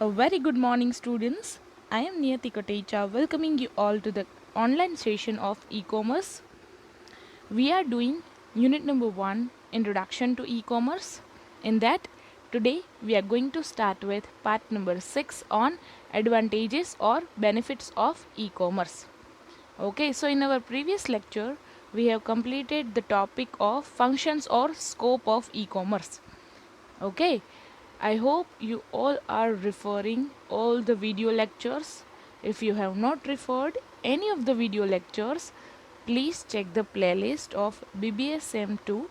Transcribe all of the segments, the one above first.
A very good morning, students. I am Niyati Kotecha, welcoming you all to the online session of e-commerce. We are doing unit number 1, Introduction to E-commerce. In that, today we are going to start with part number 6 on advantages or benefits of e-commerce. Okay, so in our previous lecture, we have completed the topic of functions or scope of e-commerce. Okay, I hope you all are referring all the video lectures. If you have not referred any of the video lectures, please check the playlist of BBSM2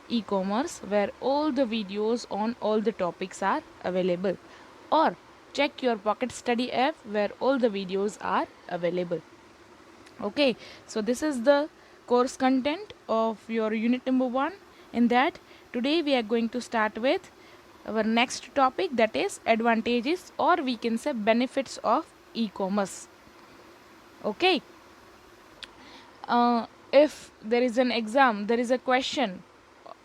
e-commerce where all the videos on all the topics are available, or check your Pocket Study app where all the videos are available. Okay, so this is the course content of your unit number 1. In that, today we are going to start with our next topic, that is advantages or we can say benefits of e-commerce. Okay, if there is an exam, there is a question,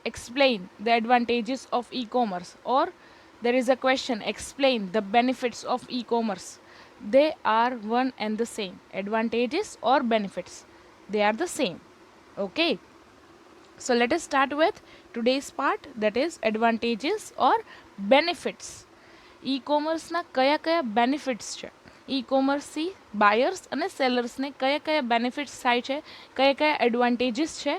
explain the advantages of e-commerce, or there is a question, explain the benefits of e-commerce. They are one and the same. Advantages or benefits, they are the same. Okay, so let us start with today's part, that is advantages or benefits. E-commerce ના કયા કયા benefits છે, e-commerce થી buyers અને sellers ને કયા કયા benefits થાય છે, કયા કયા advantages છે,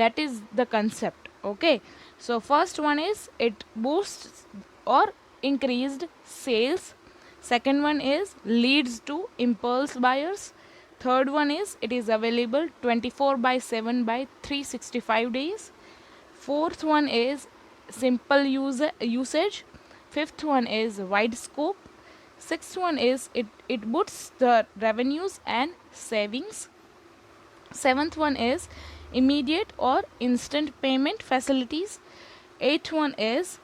that is the concept. Okay, so first one is it boosts or increased sales. Second one is leads to impulse buyers. Third one is it is available 24/7 by 365 days. Fourth one is simple usage. Fifth one is wide scope. Sixth one is it boosts the revenues and savings. Seventh one is immediate or instant payment facilities. Eighth one is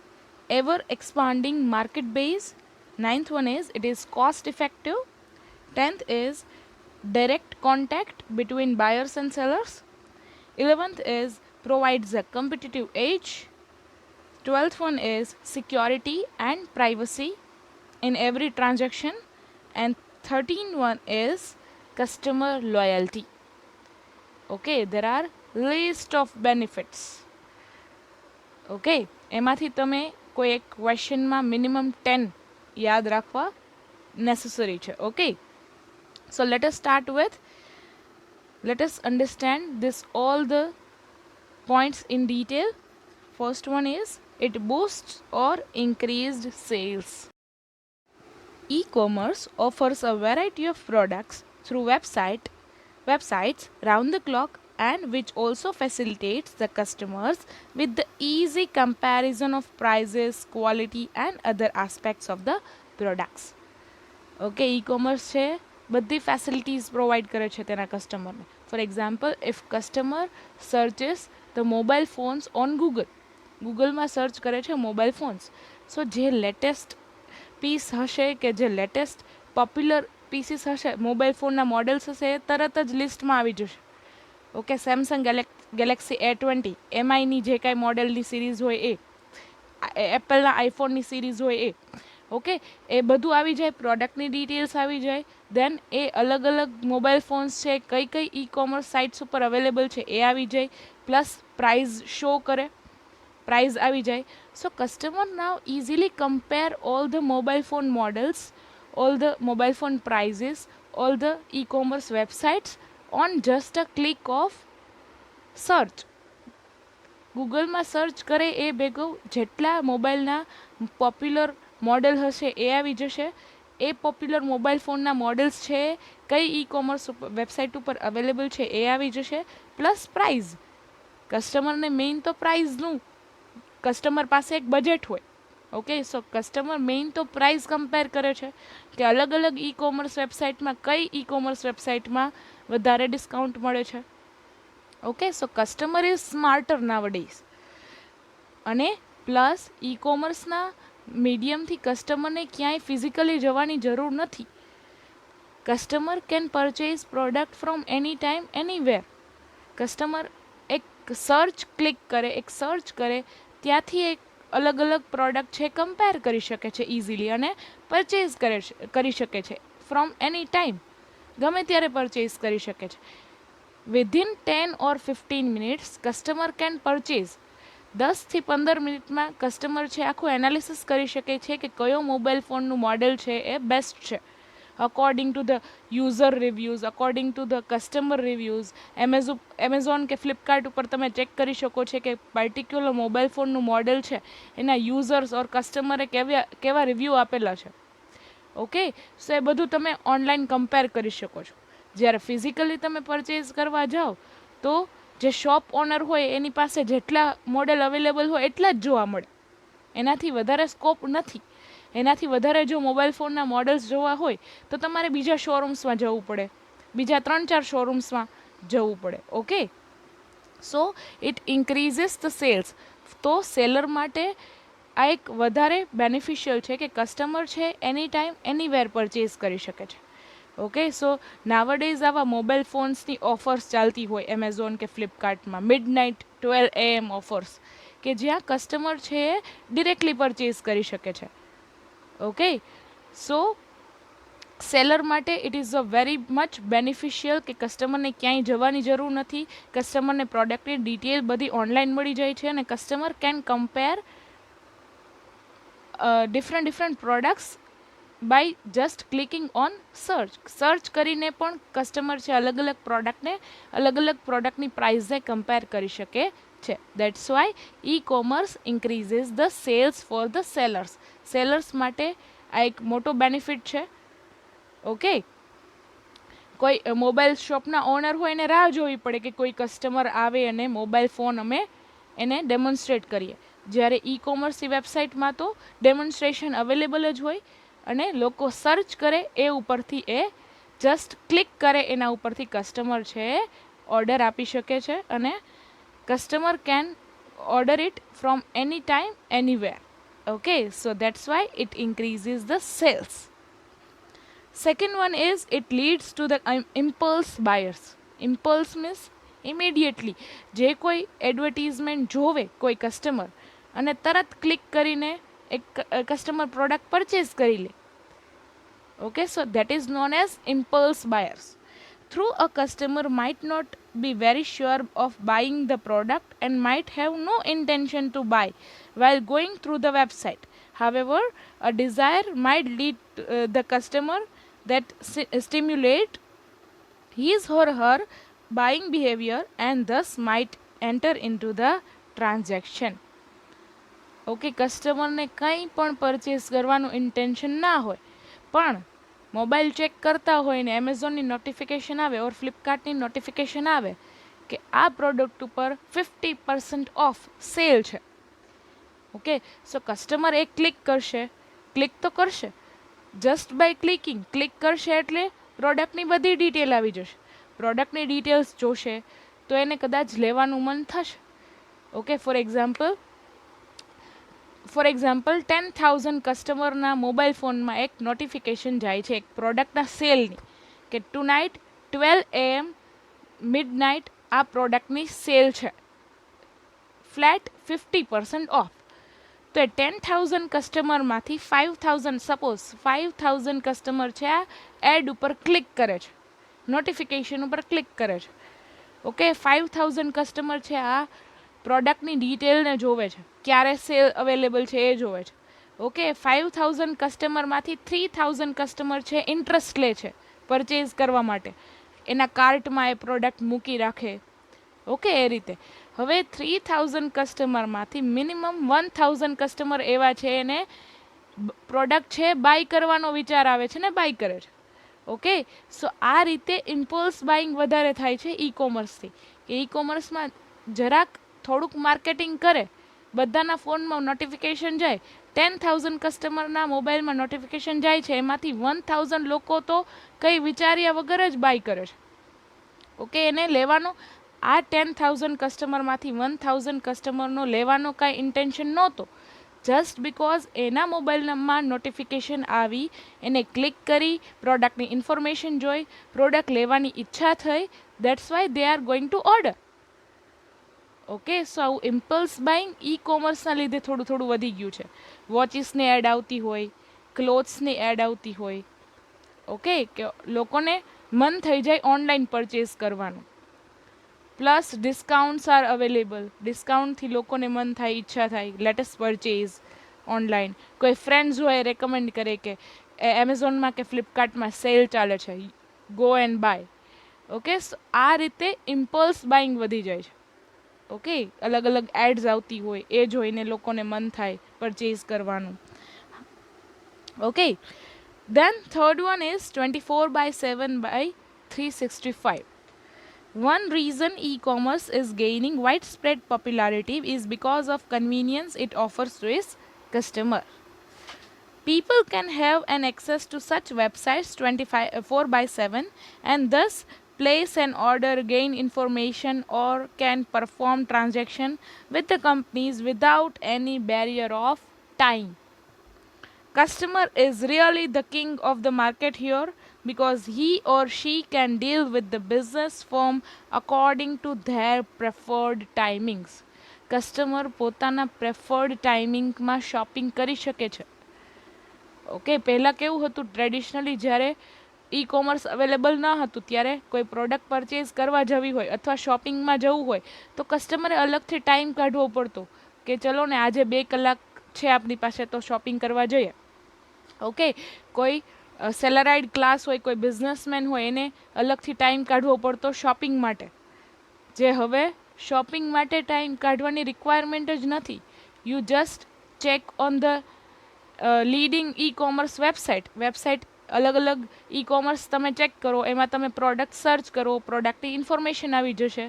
ever expanding market base. Ninth one is it is cost effective. 10th is direct contact between buyers and sellers. 11th is provides a competitive edge. 12th one is security and privacy in every transaction. And 13th one is customer loyalty. Okay, there are list of benefits. Okay, એમાંથી તમે કોઈ એક ક્વેશ્ચનમાં minimum 10 યાદ રાખવા necessary છે. Okay, so let us start with, let us understand this all the points in detail. First one is it boosts or increased sales. E-commerce offers a variety of products through websites round the clock, and which also facilitates the customers with the easy comparison of prices, quality and other aspects of the products. Okay, e-commerce છે બધી facilities provide કરે છે તેના કસ્ટમરને. For example, if customer searches the mobile phones on ગૂગલમાં search કરે છે mobile phones, સો જે લેટેસ્ટ પીસ હશે કે જે લેટેસ્ટ પોપ્યુલર પીસીસ હશે, મોબાઈલ ફોનના મોડલ્સ હશે, એ તરત જ લિસ્ટમાં આવી જશે. ઓકે, સેમસંગ ગેલેક્સી A20 MIની જે કાંઈ મોડેલની સિરીઝ હોય એ, એપલના આઈફોનની સિરીઝ હોય એ. ઓકે, એ બધું આવી જાય, પ્રોડક્ટની ડિટેલ્સ આવી જાય, દેન એ અલગ અલગ મોબાઈલ ફોન્સ છે કઈ કઈ ઈ-કોમર્સ સાઇટ્સ ઉપર અવેલેબલ છે એ આવી જાય, પ્લસ પ્રાઇઝ શો કરે, price આવી જાય. So customer now easily compare all the mobile phone models, all the mobile phone prices, all the e-commerce websites on just a click of search. ગૂગલમાં search કરે એ ભેગું જેટલા મોબાઈલના પોપ્યુલર મોડેલ હશે એ આવી જશે. એ પોપ્યુલર મોબાઈલ ફોનના મોડલ્સ છે કઈ ઈ-કોમર્સ વેબસાઇટ ઉપર અવેલેબલ છે એ આવી જશે, પ્લસ પ્રાઇઝ. કસ્ટમરને મેઇન તો પ્રાઇઝનું, કસ્ટમર પાસે એક બજેટ હોય. ઓકે, સો કસ્ટમર મેઇન તો પ્રાઇસ કમ્પેર કરે છે કે અલગ અલગ ઈ-કોમર્સ વેબસાઇટમાં કઈ ઈ-કોમર્સ વેબસાઇટમાં વધારે ડિસ્કાઉન્ટ મળે છે. Okay, so customer is smarter nowadays. અને પ્લસ ઈ-કોમર્સના મીડિયમથી કસ્ટમરને ક્યાંય ફિઝિકલી જવાની જરૂર નથી. Customer can purchase product from any time anywhere. Customer એક સર્ચ ક્લિક કરે, એક સર્ચ કરે, ત્યાંથી એક અલગ અલગ પ્રોડક્ટ છે કમ્પેર કરી શકે છે ઇઝીલી અને પરચેઝ કરી શકે છે ફ્રોમ એની ટાઈમ, ગમે ત્યારે પરચેઝ કરી શકે છે. Within 10 or 15 minutes customer can purchase. 10 થી 15 મિનિટમાં કસ્ટમર છે આખું એનાલિસિસ કરી શકે છે કે કયો મોબાઈલ ફોનનું મોડેલ છે એ બેસ્ટ છે according to the user reviews, according to the customer reviews. Amazon કે ફ્લિપકાર્ટ ઉપર તમે ચેક કરી શકો છો કે પર્ટિક્યુલર મોબાઈલ ફોનનું મોડેલ છે એના યુઝર્સ ઓર કસ્ટમરે કેવા રિવ્યૂ આપેલા છે. ઓકે, સો એ બધું તમે ઓનલાઈન કમ્પેર કરી શકો છો. જ્યારે ફિઝિકલી તમે પરચેઝ કરવા જાઓ તો જે શોપ ઓનર હોય એની પાસે જેટલા મોડેલ અવેલેબલ હોય એટલા જ જોવા મળે, એનાથી વધારે સ્કોપ નથી. એનાથી વધારે જો મોબાઈલ ફોનના મોડલ્સ જોવા હોય તો તમારે બીજા શોરૂમ્સમાં જવું પડે, બીજા 3-4 શોરૂમ્સમાં જવું પડે. Okay, so it increases the sales. તો સેલર માટે આ એક વધારે બેનિફિશિયલ છે કે કસ્ટમર છે એની ટાઈમ એનીવેર પરચેઝ કરી શકે છે. ઓકે, સો નાવડેઝ આવા મોબાઈલ ફોન્સની ઓફર્સ ચાલતી હોય એમેઝોન કે ફ્લિપકાર્ટમાં, મિડનાઇટ 12 AM ઓફર્સ, કે જ્યાં કસ્ટમર છે એ ડિરેક્ટલી પરચેઝ કરી શકે છે. ઓકે, સો સેલર માટે it is a very much beneficial કે કસ્ટમરને ક્યાંય જવાની જરૂર નથી, કસ્ટમરને પ્રોડક્ટની ડિટેલ બધી ઓનલાઈન મળી જાય છે અને customer can compare different products by just clicking on search કરીને પણ કસ્ટમર છે અલગ અલગ પ્રોડક્ટની પ્રાઇઝને કમ્પેર કરી શકે છે. That's why e commerce increases the sales for the sellers માટે આ એક મોટો બેનિફિટ છે. ઓકે, કોઈ મોબાઈલ શોપના ઓનર હોય એને રાહ જોવી પડે કે કોઈ કસ્ટમર આવે અને મોબાઈલ ફોન અમે એને ડેમોન્સ્ટ્રેટ કરીએ. જ્યારે ઈ કોમર્સની વેબસાઇટમાં તો ડેમોન્સ્ટ્રેશન અવેલેબલ જ હોય અને લોકો સર્ચ કરે એ ઉપરથી એ જસ્ટ ક્લિક કરે એના ઉપરથી કસ્ટમર છે એ ઓર્ડર આપી શકે છે અને customer can order it from any time anywhere. Okay, so that's why it increases the sales. Second one is it leads to the impulse buyers. Impulse means immediately જે કોઈ એડવર્ટીઝમેન્ટ જોવે કોઈ customer અને તરત ક્લિક કરીને એક customer product purchase કરી લે. Okay, so that is known as impulse buyers. Through a customer might not be very sure of buying the product and might have no intention to buy while going through the website. However, a desire might lead the customer that stimulate his or her buying behavior and thus might enter into the transaction. Okay, કસ્ટમરને કંઈ પણ purchase કરવાનું intention ના હોય પણ mobile check કરતા હોય ને એમેઝોનની નોટિફિકેશન આવે ઓર ફ્લિપકાર્ટની નોટિફિકેશન આવે કે આ પ્રોડક્ટ ઉપર 50% ઓફ સેલ છે. ઓકે, સો કસ્ટમર એક ક્લિક તો કરશે જસ્ટ બાય ક્લિક કરશે એટલે પ્રોડક્ટની બધી ડિટેલ આવી જશે. પ્રોડક્ટની ડિટેલ્સ જોશે તો એને કદાચ લેવાનું મન થશે. ઓકે, ફોર એક્ઝામ્પલ 10,000 કસ્ટમરના મોબાઈલ ફોનમાં એક નોટિફિકેશન જાય છે એક પ્રોડક્ટના સેલની કે ટુનાઇટ 12 AM મિડનાઇટ આ પ્રોડક્ટની સેલ છે, ફ્લેટ 50% ઓફ. તો એ 10,000 કસ્ટમરમાંથી 5,000 કસ્ટમર છે આ એડ ઉપર ક્લિક કરે છે, નોટિફિકેશન ઉપર ક્લિક કરે છે. ઓકે, 5,000 કસ્ટમર છે આ પ્રોડક્ટની ડિટેલને જોવે છે, ક્યારે સેલ અવેલેબલ છે એ જોવે છે. ઓકે, 5,000 કસ્ટમરમાંથી 3,000 કસ્ટમર છે ઇન્ટરેસ્ટ લે છે પરચેઝ કરવા માટે, એના કાર્ટમાં એ પ્રોડક્ટ મૂકી રાખે. ઓકે, એ રીતે હવે 3,000 કસ્ટમરમાંથી મિનિમમ 1,000 કસ્ટમર એવા છે એને પ્રોડક્ટ છે બાય કરવાનો વિચાર આવે છે ને બાય કરે છે. ઓકે, સો આ રીતે ઇમ્પલ્સ બાઇંગ વધારે થાય છે ઈ કોમર્સથી. ઈ કોમર્સમાં જરાક થોડુંક માર્કેટિંગ કરે, બધાના ફોનમાં નોટિફિકેશન જાય, 10,000 કસ્ટમરના મોબાઈલમાં નોટિફિકેશન જાય છે, એમાંથી 1,000 લોકો તો કંઈ વિચાર્યા વગર જ બાય કરે છે. ઓકે, એને લેવાનો આ 10,000 કસ્ટમરમાંથી 1,000 કસ્ટમરનો લેવાનો કાંઈ ઇન્ટેન્શન નહોતો. જસ્ટ બિકોઝ એના મોબાઈલમાં નોટિફિકેશન આવી, એને ક્લિક કરી, પ્રોડક્ટની ઇન્ફોર્મેશન જોઈ, પ્રોડક્ટ લેવાની ઈચ્છા થઈ, that's why they are going to order. Okay, so આવું ઇમ્પલ્સ બાઇંગ ઈ કોમર્સના લીધે થોડું થોડું વધી ગયું છે. વોચિસની એડ આવતી હોય, ક્લોથ્સની એડ આવતી હોય, ઓકે, કે લોકોને મન થઈ જાય ઓનલાઈન પરચેસ કરવાનું. Plus discounts are available. ડિસ્કાઉન્ટથી લોકોને મન થાય, ઈચ્છા થાય, લેટેસ્ટ પરચેઝ ઓનલાઈન. કોઈ ફ્રેન્ડ્સ હોય રેકમેન્ડ કરે કે એમેઝોનમાં કે ફ્લિપકાર્ટમાં સેલ ચાલે છે, ગો એન્ડ બાય. ઓકે, આ રીતે ઇમ્પલ્સ બાઇંગ વધી જાય છે. ઓકે, અલગ અલગ એડ્સ આવતી હોય એ જોઈને લોકોને મન થાય પરચેઝ કરવાનું. Okay, then third one is 24/7/365. One reason e-commerce is gaining widespread popularity is because of convenience it offers to its customer. People can have an access to such websites 24/7 and thus place an order, gain information, or can perform transaction with the companies without any barrier of time. Customer is really the king of the market here because he or she can deal with the business firm according to their preferred timings. Customer પોતાના પ્રેફર્ડ ટાઈમિંગમાં shopping કરી શકે છે. Okay, પહેલાં કેવું હતું, traditionally જ્યારે ઈ commerce available ન હતું ત્યારે કોઈ પ્રોડક્ટ પરચેઝ કરવા જવી હોય અથવા શોપિંગમાં જવું હોય તો કસ્ટમરે અલગથી ટાઈમ કાઢવો પડતો કે ચલો ને આજે 2 કલાક છે આપણી પાસે તો શોપિંગ કરવા જઈએ. ઓકે, કોઈ સેલરાઇડ ક્લાસ હોય, કોઈ બિઝનેસમેન હોય, એને અલગથી ટાઈમ કાઢવો પડતો શોપિંગ માટે. જે હવે શોપિંગ માટે ટાઈમ કાઢવાની રિક્વાયરમેન્ટ જ નથી. You just check on the leading e commerce website અલગ અલગ ઈ કોમર્સ તમે ચેક કરો, એમાં તમે પ્રોડક્ટ સર્ચ કરો, પ્રોડક્ટની ઇન્ફોર્મેશન આવી જશે.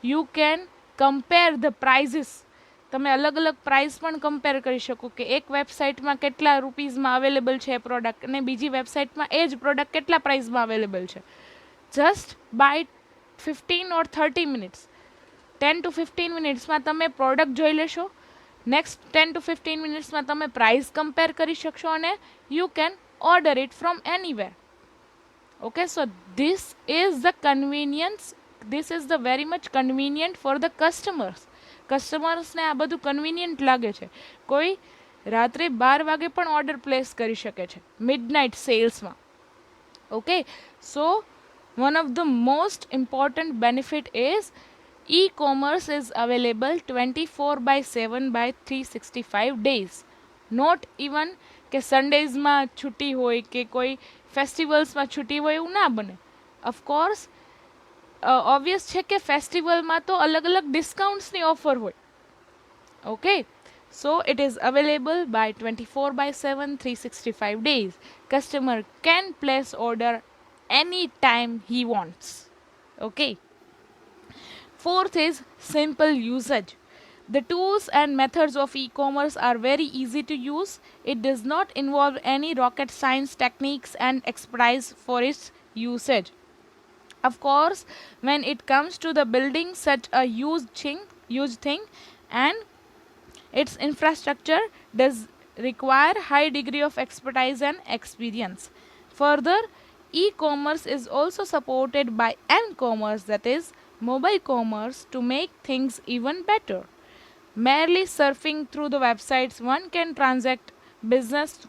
You can compare the prices. તમે અલગ અલગ પ્રાઇસ પણ કમ્પેર કરી શકો કે એક વેબસાઇટમાં કેટલા રૂપીઝમાં અવેલેબલ છે એ પ્રોડક્ટ અને બીજી વેબસાઇટમાં એ જ પ્રોડક્ટ કેટલા પ્રાઇસમાં અવેલેબલ છે. Just by 15 or 30 minutes, 10 to 15 મિનિટ્સમાં તમે પ્રોડક્ટ જોઈ લેશો. નેક્સ્ટ 10 to 15 મિનિટ્સમાં તમે પ્રાઇસ કમ્પેર કરી શકશો અને you can order it from anywhere. Okay, so this is the convenience, this is the very much convenient for the customers. કસ્ટમર્સને આ બધું કન્વીનિયન્ટ લાગે છે. કોઈ રાત્રે 12 વાગે પણ ઓર્ડર પ્લેસ કરી શકે છે મિડનાઇટ સેલ્સમાં. Okay, so one of the most important benefit is e-commerce is available 24/7/365 days. Not even કે સન્ડેઝમાં છૂટી હોય કે કોઈ ફેસ્ટિવલ્સમાં છૂટી હોય એવું ના બને. ઓફકોર્સ ઓબ્વિયસ છે કે ફેસ્ટિવલમાં તો અલગ અલગ ડિસ્કાઉન્ટ્સની ઓફર હોય. Okay, so it is available by 24/7 365 days. Customer can place order any time he wants. Okay. Fourth is simple usage. The tools and methods of e-commerce are very easy to use. It does not involve any rocket science techniques and expertise for its usage. Of course, when it comes to the building such a huge thing and its infrastructure does require high degree of expertise and experience. Further, e-commerce is also supported by m-commerce, that is mobile commerce, to make things even better. Merely surfing through the websites, one can transact business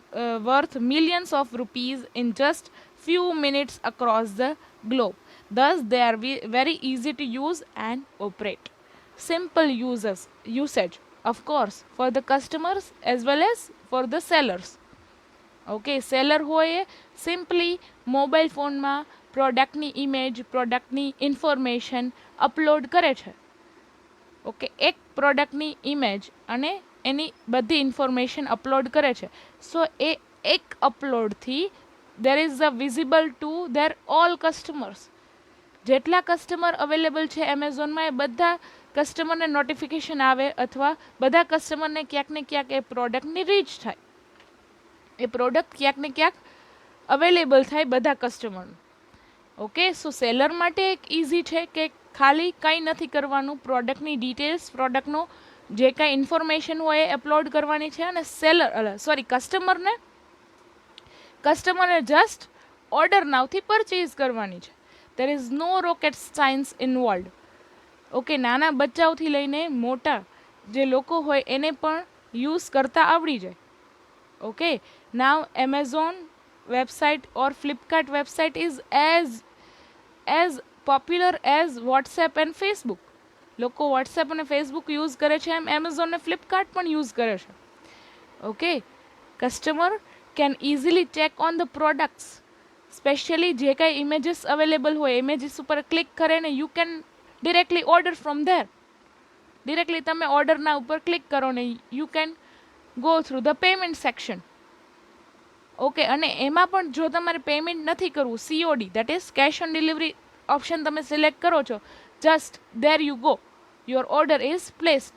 worth millions of rupees in just few minutes across the globe. Thus, they are very easy to use and operate. Simple usage, of course, for the customers as well as for the sellers. Okay, seller હોય simply mobile ફોનમાં પ્રોડક્ટની image, પ્રોડક્ટની information upload કરે છે. Okay, એક પ્રોડક્ટની image અને એની બધી ઇન્ફોર્મેશન અપલોડ કરે છે. સો એ એક અપલોડથી there is a visible to their all customers. જેટલા કસ્ટમર અવેલેબલ છે એમેઝોનમાં એ બધા કસ્ટમરને નોટિફિકેશન આવે અથવા બધા કસ્ટમરને ક્યાંક ને ક્યાંક એ પ્રોડક્ટની રીચ થાય, એ પ્રોડક્ટ ક્યાંક ને ક્યાંક અવેલેબલ થાય બધા કસ્ટમરને. ઓકે, સો સેલર માટે એક ઇઝી છે કે ખાલી કંઈ નથી કરવાનું, પ્રોડક્ટની ડિટેલ્સ, પ્રોડક્ટનો જે કાંઈ ઇન્ફોર્મેશન હોય એ અપલોડ કરવાની છે અને કસ્ટમરને જસ્ટ ઓર્ડર નાવથી પરચેઝ કરવાની છે. There is no rocket science involved. Okay, નાના બચ્ચાઓથી લઈને મોટા જે લોકો હોય એને પણ યુઝ કરતા આવડી જાય. Okay, now Amazon website or Flipkart website is as popular as WhatsApp and Facebook. લોકો વોટ્સએપ અને ફેસબુક યુઝ કરે છે, એમ એમેઝોન અને ફ્લિપકાર્ટ પણ યુઝ કરે છે. Okay, customer can easily check on the products, specially જે કાંઈ ઇમેજીસ અવેલેબલ હોય ઇમેજીસ ઉપર ક્લિક કરે ને you can directly order from there. Directly તમે ઓર્ડરના ઉપર ક્લિક કરો ને you can go through the payment section. Okay, અને એમાં પણ જો તમારે પેમેન્ટ નથી કરવું, COD that is cash on delivery option તમે સિલેક્ટ કરો છો, just there you go, your order is placed.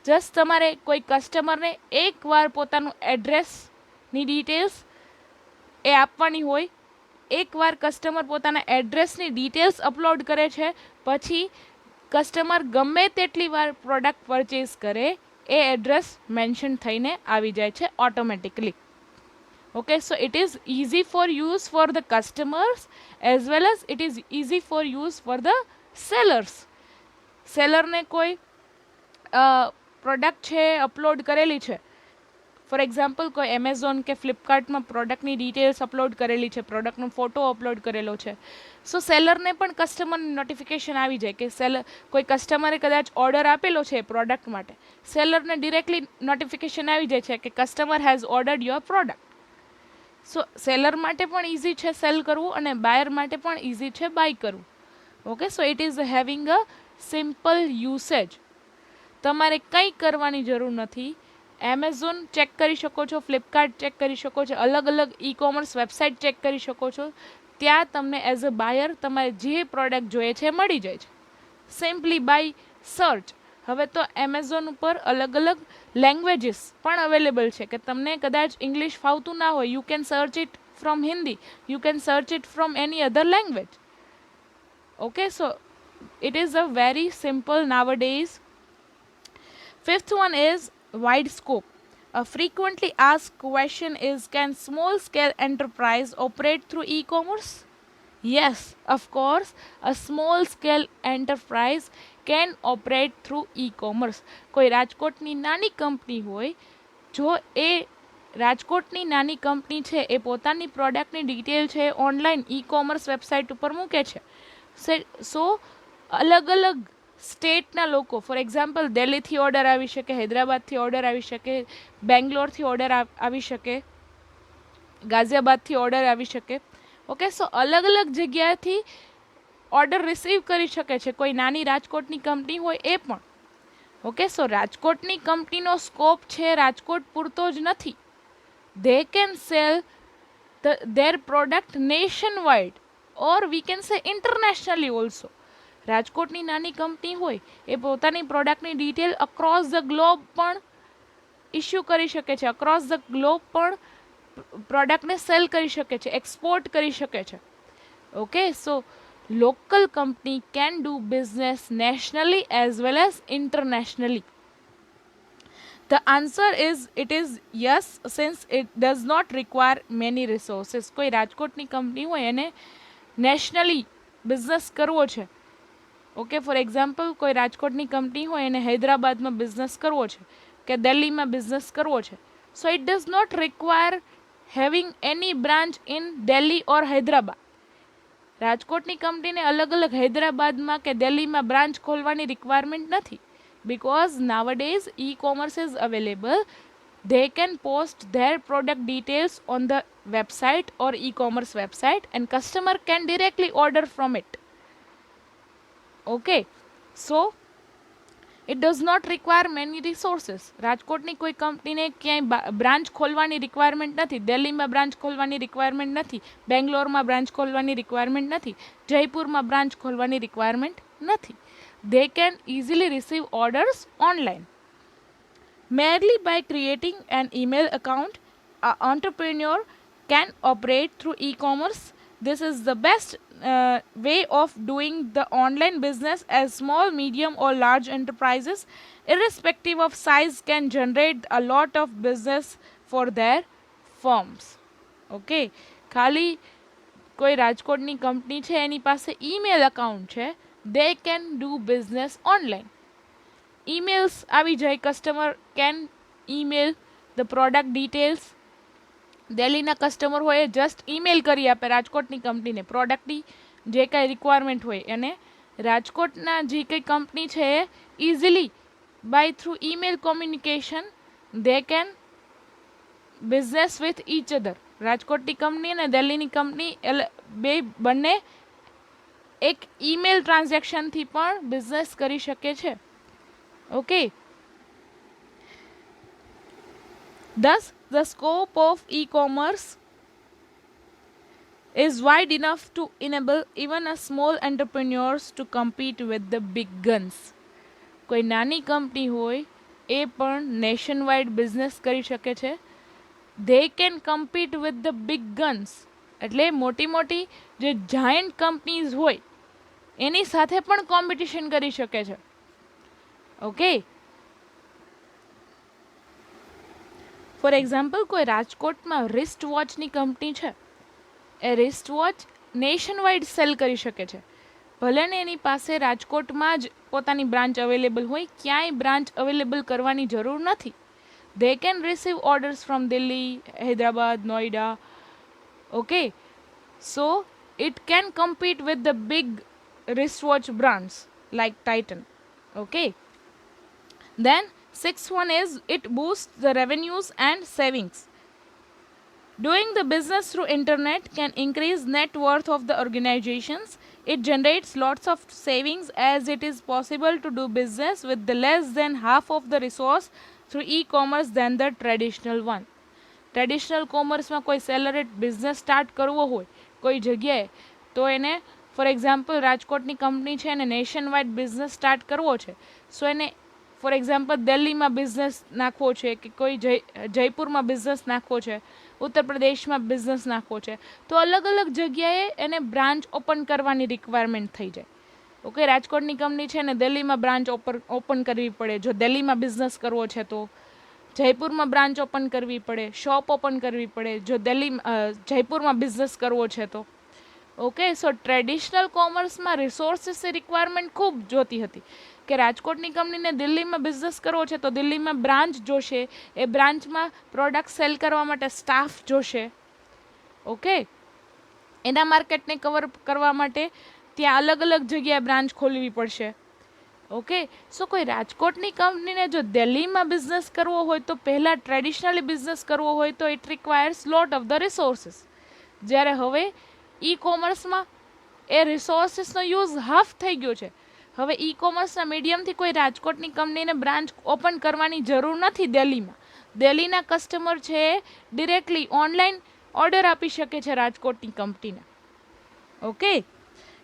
Just તમારે કોઈ કસ્ટમરને એકવાર પોતાનું એડ્રેસની ડિટેલ્સ એ આપવાની હોય. એકવાર કસ્ટમર પોતાના એડ્રેસની ડિટેલ્સ અપલોડ કરે છે, પછી કસ્ટમર ગમે તેટલી વાર પ્રોડક્ટ પરચેઝ કરે એ એડ્રેસ મેન્શન થઈને આવી જાય છે automatically. Okay, so it is easy for use for the customers as well as it is easy for use for the sellers. Seller ને કોઈ પ્રોડક્ટ છે અપલોડ કરેલી છે, ફોર એક્ઝામ્પલ કોઈ એમેઝોન કે ફ્લિપકાર્ટમાં પ્રોડક્ટની ડિટેલ્સ અપલોડ કરેલી છે, પ્રોડક્ટનો ફોટો અપલોડ કરેલો છે, સો સેલરને પણ કસ્ટમરની નોટિફિકેશન આવી જાય કે કોઈ કસ્ટમરે કદાચ ઓર્ડર આપેલો છે એ પ્રોડક્ટ માટે, સેલરને ડિરેક્ટલી નોટિફિકેશન આવી જાય છે કે customer has ordered your product. So seller માટે પણ ઇઝી છે સેલ કરવું અને બાયર માટે પણ ઇઝી છે બાય કરવું. Okay, so it is having a simple usage. તમારે કંઈ કરવાની જરૂર નથી. એમેઝોન ચેક કરી શકો છો, ફ્લિપકાર્ટ ચેક કરી શકો છો, અલગ અલગ ઈ કોમર્સ વેબસાઇટ ચેક કરી શકો છો. ત્યાં તમને એઝ અ બાયર તમારે જે પ્રોડક્ટ જોઈએ છે મળી જાય છે, સિમ્પલી બાય સર્ચ. હવે તો એમેઝોન ઉપર અલગ અલગ લેંગ્વેજીસ પણ અવેલેબલ છે કે તમને કદાચ ઇંગ્લિશ ફાવતું ના હોય, you can search it from Hindi, you can search it from any other language. Okay, so it is a very simple nowadays. Fifth one is wide scope. A frequently asked question is, can small scale enterprise operate through e-commerce? Yes, of course, a small scale enterprise can operate through e-commerce. કોઈ રાજકોટની નાની company હોય, જો એ રાજકોટની નાની company છે એ પોતાની પ્રોડક્ટની ડિટેલ છે ઓનલાઈન ઈ કોમર્સ વેબસાઇટ ઉપર મૂકે છે, સો અલગ અલગ સ્ટેટના લોકો, ફોર એક્ઝામ્પલ દિલ્હીથી ઓર્ડર આવી શકે, હૈદરાબાદથી ઓર્ડર આવી શકે, બેંગ્લોરથી ઓર્ડર આવી શકે, ગાઝિયાબાદથી ઓર્ડર આવી શકે. ઓકે, સો અલગ અલગ જગ્યાએથી ઓર્ડર રિસીવ કરી શકે છે કોઈ નાની રાજકોટની કંપની હોય એ પણ. ઓકે, સો રાજકોટની કંપનીનો સ્કોપ છે રાજકોટ પૂરતો જ નથી. They can cell their product nationwide or we can say internationally also. રાજકોટની નાની કંપની હોય એ પોતાની પ્રોડક્ટની ડિટેલ અક્રોસ ધ ગ્લોબ પણ ઇસ્યુ કરી શકે છે, અક્રોસ ધ ગ્લોબ પણ પ્રોડક્ટને સેલ કરી શકે છે, એક્સપોર્ટ કરી શકે છે. Okay, so local company can do business nationally as well as internationally. The answer is it is yes, since it does not require many resources. કોઈ રાજકોટની કંપની હોય એને નેશનલી બિઝનેસ કરવો છે, ઓકે, ફોર એક્ઝામ્પલ કોઈ રાજકોટની company હોય એને હૈદરાબાદમાં બિઝનેસ કરવો છે કે દિલ્હીમાં બિઝનેસ કરવો છે, so it does not require having any branch in Delhi or Hyderabad. રાજકોટની કંપનીને અલગ અલગ હૈદરાબાદમાં કે દિલ્હીમાં બ્રાન્ચ ખોલવાની રિક્વાયરમેન્ટ નથી, because nowadays e-commerce is available. They can post their product details on the website or e-commerce website and customer can directly order from it. Okay, so it does not require many resources. રાજકોટની કોઈ કંપનીને ક્યાંય branch ખોલવાની requirement નથી, દિલ્હીમાં branch ખોલવાની requirement નથી, બેંગ્લોરમાં બ્રાન્ચ ખોલવાની રિક્વાયરમેન્ટ નથી, જયપુરમાં બ્રાન્ચ ખોલવાની રિક્વાયરમેન્ટ નથી. They can easily receive orders online. Merely by creating an email account, an entrepreneur can operate through e-commerce. This is the best way of doing the online business, as small, medium or large enterprises, irrespective of size, can generate a lot of business for their firms. Okay, ખાલી કોઈ રાજકોટની company છે એની પાસે email account છે they can do business online. emails આવી જાય, customer can email the product details. દિલ્હીના customer હોય જસ્ટ ઈમેલ કરી આપે રાજકોટની કંપનીને પ્રોડક્ટની જે કાંઈ રિક્વાયરમેન્ટ હોય, અને રાજકોટના જે કંઈ કંપની છે એ easily by through email communication they can business with each other. રાજકોટની કંપની અને દિલ્હીની કંપની બંને એક ઈમેલ ટ્રાન્ઝેક્શનથી પણ બિઝનેસ કરી શકે છે. Okay, thus the scope of e-commerce is wide enough to enable even a small entrepreneurs to compete with the big guns. કોઈ નાની કંપની હોય એ પણ નેશન વાઇડ બિઝનેસ કરી શકે છે. they can compete with the big guns એટલે મોટી મોટી જે જાયન્ટ કંપનીઝ હોય એની સાથે પણ કોમ્પિટિશન કરી શકે છે. ઓકે, ફોર એક્ઝામ્પલ કોઈ રાજકોટમાં રિસ્ટ વોચની કંપની છે, એ wrist watch nationwide sale કરી શકે છે. ભલે ને એની પાસે રાજકોટમાં જ પોતાની બ્રાન્ચ અવેલેબલ હોય, ક્યાંય બ્રાન્ચ અવેલેબલ કરવાની જરૂર નથી. they can receive orders from Delhi, Hyderabad, Noida. Okay, so it can compete with the big wristwatch brands like Titan. Okay, then sixth one is it boosts the revenues and savings. Doing the business through internet can increase net worth of the organizations. It generates lots of savings as it is possible to do business with the less than half of the resource through e-commerce than the traditional one. Traditional કોમર્સમાં કોઈ સેલરે business start કરવો હોય કોઈ જગ્યાએ, તો એને for example રાજકોટની કંપની છે અને નેશન વાઇડ બિઝનેસ સ્ટાર્ટ કરવો છે, સો એને ફોર એક્ઝામ્પલ દિલ્હીમાં બિઝનેસ નાખવો છે કે કોઈ જયપુરમાં બિઝનેસ નાખવો છે, ઉત્તર પ્રદેશમાં બિઝનેસ નાખવો છે, તો અલગ અલગ જગ્યાએ એને બ્રાન્ચ ઓપન કરવાની રિક્વાયરમેન્ટ થઈ જાય. ઓકે, રાજકોટની કંપની છે ને દિલ્હીમાં બ્રાન્ચ ઓપન કરવી પડે. જો દિલ્હીમાં બિઝનેસ કરવો છે તો જયપુરમાં બ્રાન્ચ ઓપન કરવી પડે, શોપ ઓપન કરવી પડે જો જયપુરમાં બિઝનેસ કરવો છે તો. ઓકે, સો ટ્રેડિશનલ કોમર્સમાં રિસોર્સિસની રિક્વાયરમેન્ટ ખૂબ જોતી હતી કે રાજકોટની કંપનીને દિલ્હીમાં બિઝનેસ કરવો છે તો દિલ્હીમાં બ્રાન્ચ જોશે, એ બ્રાન્ચમાં પ્રોડક્ટ સેલ કરવા માટે સ્ટાફ જોશે. ઓકે, એના માર્કેટને કવર કરવા માટે ત્યાં અલગ અલગ જગ્યાએ બ્રાન્ચ ખોલવી પડશે. ઓકે, સો કોઈ રાજકોટની કંપનીને જો દિલ્હીમાં બિઝનેસ કરવો હોય તો પહેલાં ટ્રેડિશનલી બિઝનેસ કરવો હોય તો it requires lot of the resources. જ્યારે હવે ઈ કોમર્સમાં એ રિસોર્સિસનો યુઝ હાફ થઈ ગયો છે. હવે ઈ કોમર્સના મીડિયમથી કોઈ રાજકોટની કંપનીને બ્રાન્ચ ઓપન કરવાની જરૂર નથી દિલ્હીમાં. દિલ્હીના કસ્ટમર છે એ ડિરેક્ટલી ઓનલાઈન ઓર્ડર આપી શકે છે રાજકોટની કંપનીને. Okay,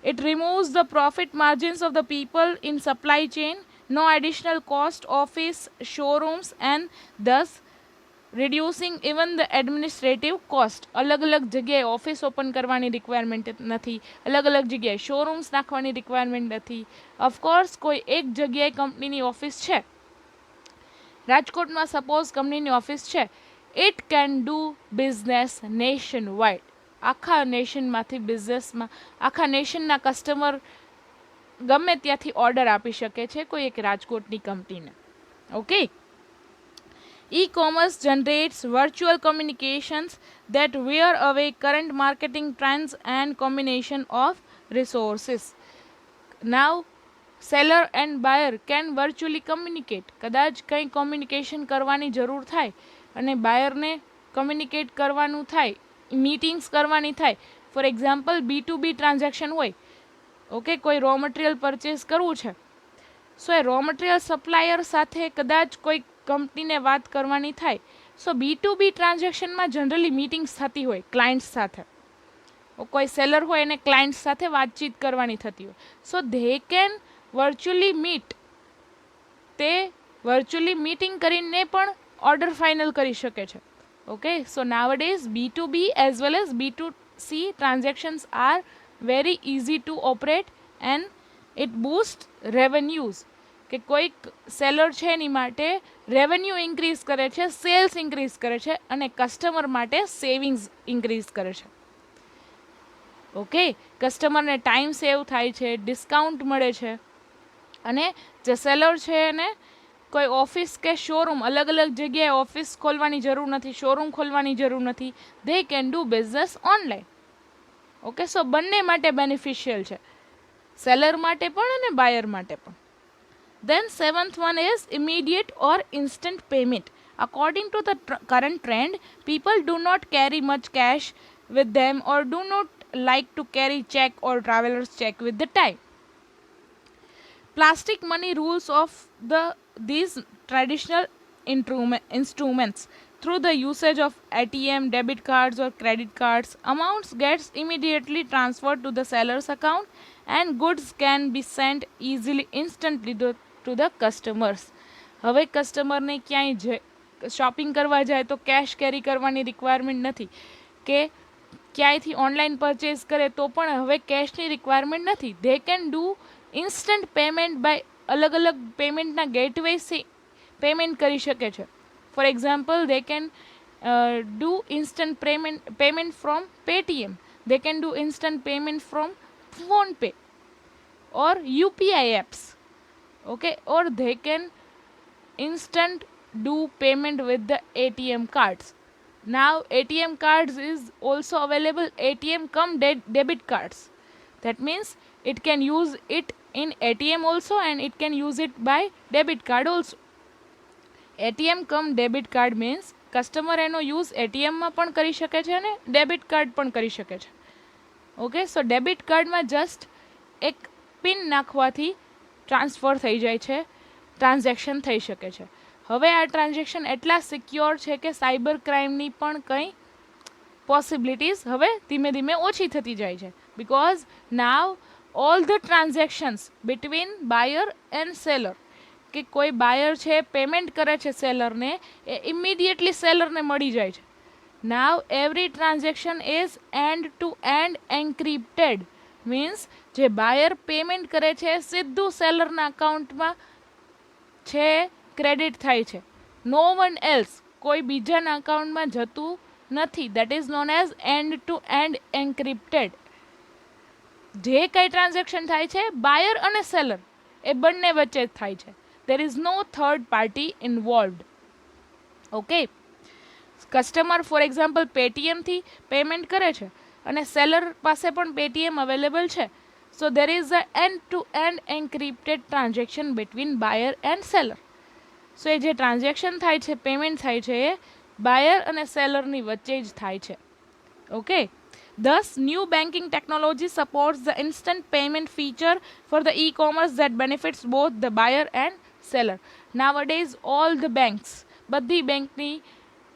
it removes the profit margins of the people in supply chain, no additional cost, office, showrooms, and thus reducing even the administrative cost. અલગ અલગ જગ્યાએ ઓફિસ ઓપન કરવાની રિક્વાયરમેન્ટ નથી, અલગ અલગ જગ્યાએ શોરૂમ્સ નાખવાની રિક્વાયરમેન્ટ નથી. ઓફકોર્સ કોઈ એક જગ્યાએ કંપનીની ઓફિસ છે, રાજકોટમાં સપોઝ કંપનીની ઓફિસ છે, it can do business nation wide. આખા નેશનમાંથી બિઝનેસમાં આખા નેશનના કસ્ટમર ગમે ત્યાંથી ઓર્ડર આપી શકે છે કોઈ એક રાજકોટની કંપનીને. Okay, e-commerce generates virtual communications that wear away current marketing trends and combination of resources. Now seller and buyer can virtually communicate. કદાચ કંઈ કોમ્યુનિકેશન કરવાની જરૂર થાય અને બાયરને કમ્યુનિકેટ કરવાનું થાય, મીટિંગ્સ કરવાની થાય. ફોર એક્ઝામ્પલ B2B ટ્રાન્ઝેક્શન હોય. ઓકે, કોઈ રો મટીરિયલ પરચેસ કરવું છે, સો એ રો મટીરિયલ સપ્લાયર સાથે કદાચ કોઈ કંપનીને વાત કરવાની થાય, સો B2B ટ્રાન્ઝેક્શનમાં જનરલી મીટિંગ્સ થતી હોય ક્લાયન્ટ્સ સાથે. કોઈ સેલર હોય એને ક્લાયન્ટ્સ સાથે વાતચીત કરવાની થતી હોય, સો ધે કેન વર્ચ્યુઅલી મીટ. તે વર્ચ્યુઅલી મીટિંગ કરીને પણ ઓર્ડર ફાઇનલ કરી શકે છે. Okay, so nowadays B2B as well as B2C transactions are very easy to operate and it boosts revenues. કે કોઈક સેલર છે એની માટે રેવન્યુ ઇન્ક્રીઝ કરે છે, સેલ્સ ઇન્ક્રીઝ કરે છે અને કસ્ટમર માટે સેવિંગ્સ ઇન્ક્રીઝ કરે છે. ઓકે, કસ્ટમરને ટાઈમ સેવ થાય છે, ડિસ્કાઉન્ટ મળે છે, અને જે સેલર છે એને કોઈ ઓફિસ કે શોરૂમ અલગ અલગ જગ્યાએ ઓફિસ ખોલવાની જરૂર નથી, શોરૂમ ખોલવાની જરૂર નથી. They can do business online. Okay, so બંને માટે બેનિફિશિયલ છે, સેલર માટે પણ અને બાયર માટે પણ. Then seventh one is immediate or instant payment. According to the current trend, people do not carry much cash with them or do not like to carry check or traveler's check with the time. Plastic money rules of these traditional instruments. Through the usage of ATM, debit cards or credit cards, amounts gets immediately transferred to the seller's account and goods can be sent easily instantly to the customers. હવે કસ્ટમરને ક્યાંય shopping કરવા જાય તો cache કેરી કરવાની requirement નથી, કે ક્યાંયથી online purchase કરે તો પણ હવે કેશની રિક્વાયરમેન્ટ નથી. They can do instant payment by અલગ અલગ પેમેન્ટના ગેટવેથી પેમેન્ટ કરી શકે છે. For example, they can do instant payment from Paytm, they can do instant payment from PhonePe or UPI apps. Okay, or they can instant do payment with the ATM cards. Now ATM cards is also available, ATM come debit cards. That means it can use it in ATM also and it can use it by debit card also. ATM come debit card means customer એનો use એટીએમમાં પણ કરી શકે છે અને debit card પણ કરી શકે છે. ઓકે, સો ડેબિટ કાર્ડમાં જસ્ટ એક પિન નાખવાથી ટ્રાન્સફર થઈ જાય છે, ટ્રાન્ઝેક્શન થઈ શકે છે. હવે આ ટ્રાન્ઝેક્શન એટલા સિક્યોર છે કે સાયબર ક્રાઇમની પણ કંઈ પોસિબિલિટીઝ હવે ધીમે ધીમે ઓછી થતી જાય છે. Because now all the transactions between buyer and seller, કે કોઈ બાયર છે પેમેન્ટ કરે છે સેલરને, એ ઇમિડિયેટલી સેલરને મળી જાય છે. Now every transaction is end to end encrypted. Means જે બાયર પેમેન્ટ કરે છે સીધું સેલરના અકાઉન્ટમાં છે ક્રેડિટ થાય છે, નો વન એલ્સ, કોઈ બીજાના અકાઉન્ટમાં જતું નથી. That is known as end to end encrypted. જે કંઈ ટ્રાન્ઝેક્શન થાય છે બાયર અને સેલર એ બંને વચ્ચે જ થાય છે. There is no third party involved. Okay, customer for example પેટીએમથી પેમેન્ટ કરે છે અને સેલર પાસે પણ પેટીએમ અવેલેબલ છે. So there is a end to end encrypted transaction between buyer and seller. So એ જે ટ્રાન્ઝેક્શન થાય છે, પેમેન્ટ થાય છે, એ બાયર અને સેલરની વચ્ચે જ થાય છે. Okay, thus new banking technology supports the instant payment feature for the e-commerce that benefits both the buyer and seller. Nowadays all the banks, બધી બેંકની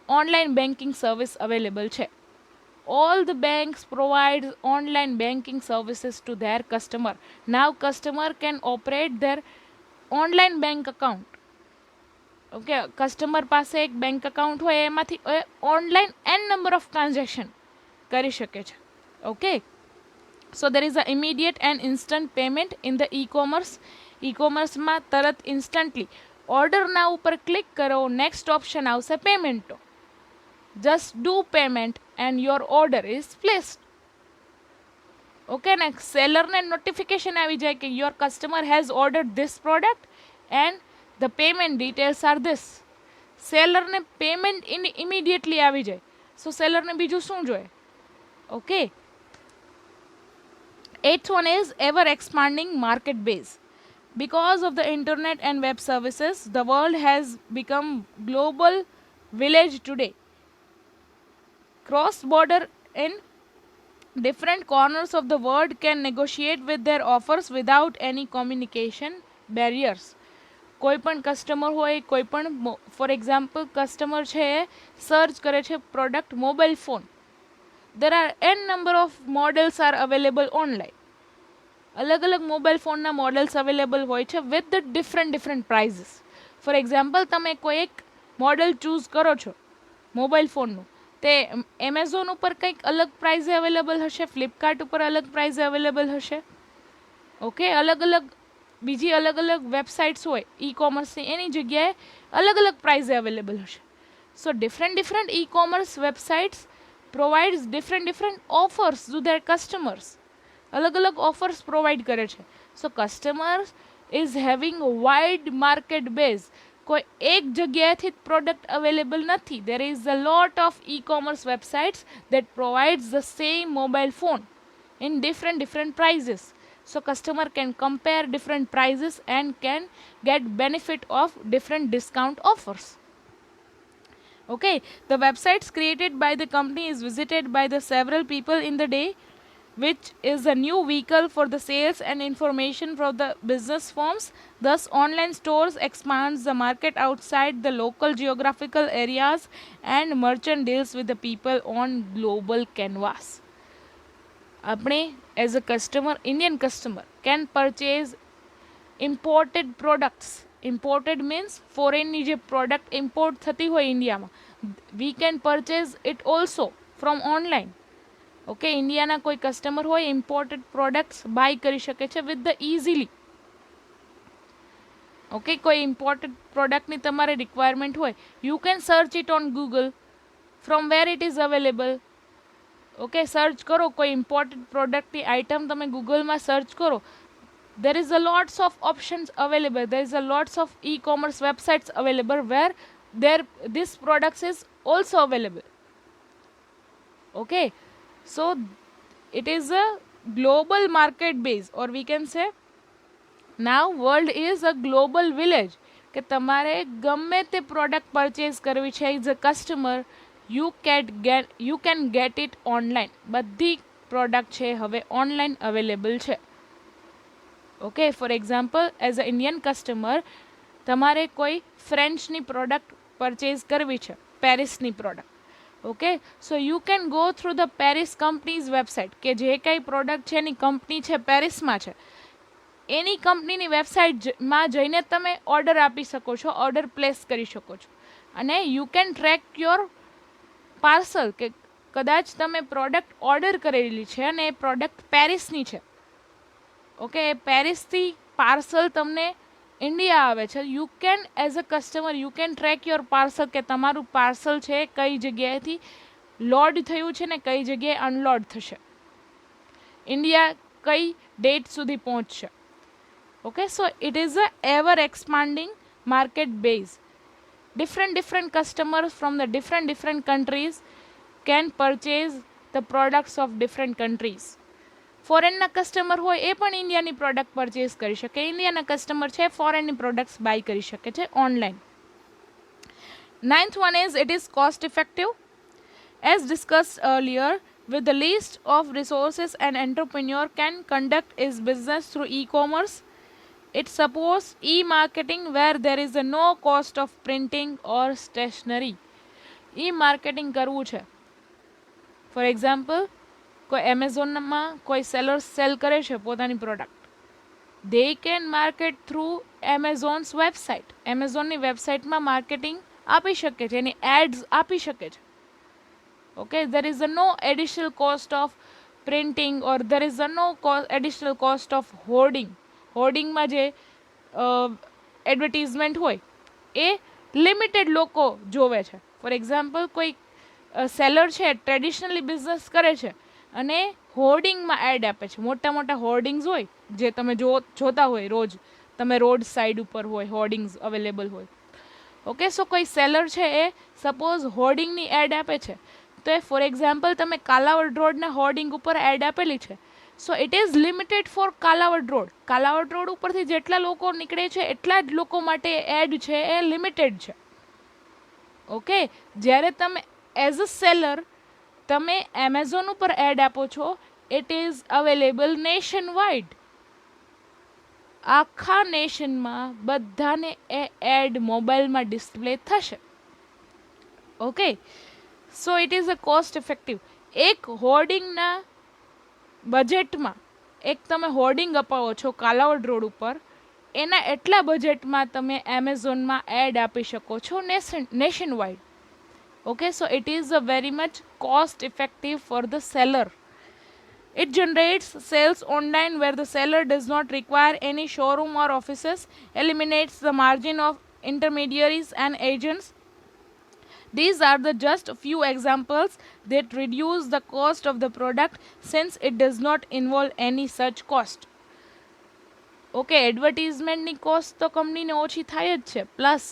ઓનલાઈન બેન્કિંગ સર્વિસ અવેલેબલ છે. All the banks provide online banking services to their customer. Now customer can operate their online bank account. Okay, customer પાસે એક bank account હોય એમાંથી online an number of transaction કરી શકે છે. Okay, so there is a immediate and instant payment in the e commerce. E કોમર્સમાં તરત instantly ઓર્ડરના ઉપર ક્લિક કરો, નેક્સ્ટ ઓપ્શન આવશે પેમેન્ટનો. Just do payment and your order is placed. Okay, ને સેલરને નોટિફિકેશન આવી જાય કે your customer has ordered this product and the payment details R this. સેલરને પેમેન્ટ ઇમિડિયેટલી આવી જાય. સો સેલરને બીજું શું જોઈએ? Okay, eighth one is ever expanding market base. Because of the internet and web services, the world has become global village today. Cross border in different corners of the world can negotiate with their offers without any communication barriers. કોઈ પણ customer હોય, કોઈ પણ for example customer છે search કરે છે product mobile phone, there are n number of models are available online. અલગ અલગ મોબાઈલ ફોનના મોડલ્સ અવેલેબલ હોય છે with the different prices. For example, તમે કોઈ એક મોડલ ચૂઝ કરો છો મોબાઈલ ફોનનું, તે એમેઝોન ઉપર કંઈક અલગ પ્રાઇઝે અવેલેબલ હશે, ફ્લિપકાર્ટ ઉપર અલગ પ્રાઇઝે અવેલેબલ હશે. ઓકે, અલગ અલગ બીજી અલગ અલગ વેબસાઇટ્સ હોય ઈ કોમર્સની, એની જગ્યાએ અલગ અલગ પ્રાઇઝે અવેલેબલ હશે. So different e commerce websites provides different offers to their customers. અલગ અલગ ઓફર્સ પ્રોવાઈડ કરે છે. So customers is having wide market base. કોઈ એક જગ્યાએથી જ પ્રોડક્ટ અવેલેબલ નથી. There is a lot of e commerce websites that provides the same mobile phone in different prices. So customer can compare different prices and can get benefit of different discount offers. Okay, the websites created by the company is visited by the several people in the day, which is a new vehicle for the sales and information for the business firms. Thus online stores expands the market outside the local geographical areas and merchant deals with the people on global canvas. આપણે as a customer, Indian customer can purchase imported products. Imported means ફોરેનની જે product import થતી હોય ઇન્ડિયામાં, we can purchase it also from online. Okay, ઇન્ડિયાના કોઈ customer હોય imported products by કરી શકે છે વિથ ધ ઇઝીલી. ઓકે, કોઈ ઇમ્પોર્ટેડ પ્રોડક્ટની તમારે રિક્વાયરમેન્ટ હોય, you can search it on Google from where it is available. Okay, search કરો કોઈ ઇમ્પોર્ટન્ટ પ્રોડક્ટની આઇટમ તમે ગૂગલમાં સર્ચ કરો. there is a lots of options available. There is a lots of e-commerce websites available where this products is also available. Okay, so it is a global market base, or we can say now world is a global village. કે તમારે ગમે તે product purchase કરવી છે as a customer, you can get it online. બધી product છે હવે online available છે. Okay, for example as a Indian customer તમારે કોઈ ફ્રેન્ચની પ્રોડક્ટ પરચેઝ કરવી છે, પેરિસની product. Okay, so you can go through the Paris company's website, કે જે કંઈ પ્રોડક્ટ છે એની કંપની છે પેરિસમાં છે, એની કંપનીની વેબસાઇટમાં જઈને તમે ઓર્ડર આપી શકો છો, ઓર્ડર પ્લેસ કરી શકો છો. અને you can track your parcel, કે કદાચ તમે પ્રોડક્ટ ઓર્ડર કરેલી છે અને એ પ્રોડક્ટ પેરિસની છે. ઓકે, પેરિસથી પાર્સલ તમને ઇન્ડિયા આવે છે. You can as a customer you can track your parcel, કે તમારું પાર્સલ છે કઈ જગ્યાએથી લોડ થયું છે ને કઈ જગ્યાએ અનલોડ થશે, ઇન્ડિયા કઈ ડેટ સુધી પહોંચશે. Okay, so it is a ever expanding market base. different customers from the different countries can purchase the products of different countries. ફોરેનના કસ્ટમર હોય એ પણ ઇન્ડિયાની પ્રોડક્ટ પરચેઝ કરી શકે, ઇન્ડિયાના કસ્ટમર છે ફોરેનની પ્રોડક્ટ્સ બાય કરી શકે છે online. 9th one is it is cost effective. As discussed earlier, with the least of resources an entrepreneur can conduct his business through e-commerce. It supports e-marketing where there is a no cost of printing or stationery. E-marketing કરવું છે, for example કોઈ એમેઝોનમાં કોઈ sellers cell કરે છે પોતાની product, they can market through Amazon's website. એમેઝોનની વેબસાઇટમાં marketing આપી શકે છે, એની એડ્સ આપી શકે છે. Okay, there is a no additional cost of printing or there is a no additional cost of hoarding. હોર્ડિંગમાં જે એડવર્ટીઝમેન્ટ હોય એ લિમિટેડ લોકો જોવે છે. ફોર એક્ઝામ્પલ કોઈ સેલર છે ટ્રેડિશનલી બિઝનેસ કરે છે અને હોર્ડિંગમાં એડ આપે છે, મોટા મોટા હોર્ડિંગ્સ હોય જે તમે જોતા હોય રોજ, તમે રોડ સાઈડ ઉપર હોય હોર્ડિંગ્સ અવેલેબલ હોય. ઓકે, સો કોઈ સેલર છે એ સપોઝ હોર્ડિંગની એડ આપે છે, તો એ ફોર એક્ઝામ્પલ તમે કાલાવડ રોડના હોર્ડિંગ ઉપર એડ આપેલી છે, so it is limited for Kalavad road. Kalavad road ઉપરથી જેટલા લોકો નીકળે છે એટલા જ લોકો માટે એડ છે એ લિમિટેડ છે. ઓકે, જ્યારે તમે એઝ અ સેલર તમે એમેઝોન ઉપર એડ આપો છો, it is available nation wide. આખા નેશનમાં બધાને એ એડ મોબાઈલમાં ડિસ્પ્લે થશે. Okay, so it is a cost effective. એક હોર્ડિંગના બજેટમાં એક તમે હોર્ડિંગ અપાવો છો કાલાવડ રોડ ઉપર, એના એટલા બજેટમાં તમે એમેઝોનમાં એડ આપી શકો છો nation wide. Okay, so it is a very much cost effective for the seller. It generates sales online where the seller does not require any showroom or offices, eliminates the margin of intermediaries and agents. These are the just few examples that reduce the cost of the product since it does not involve any such cost. Okay, એડવર્ટિઝમેન્ટની cost તો કંપનીને ઓછી થાય જ છે, plus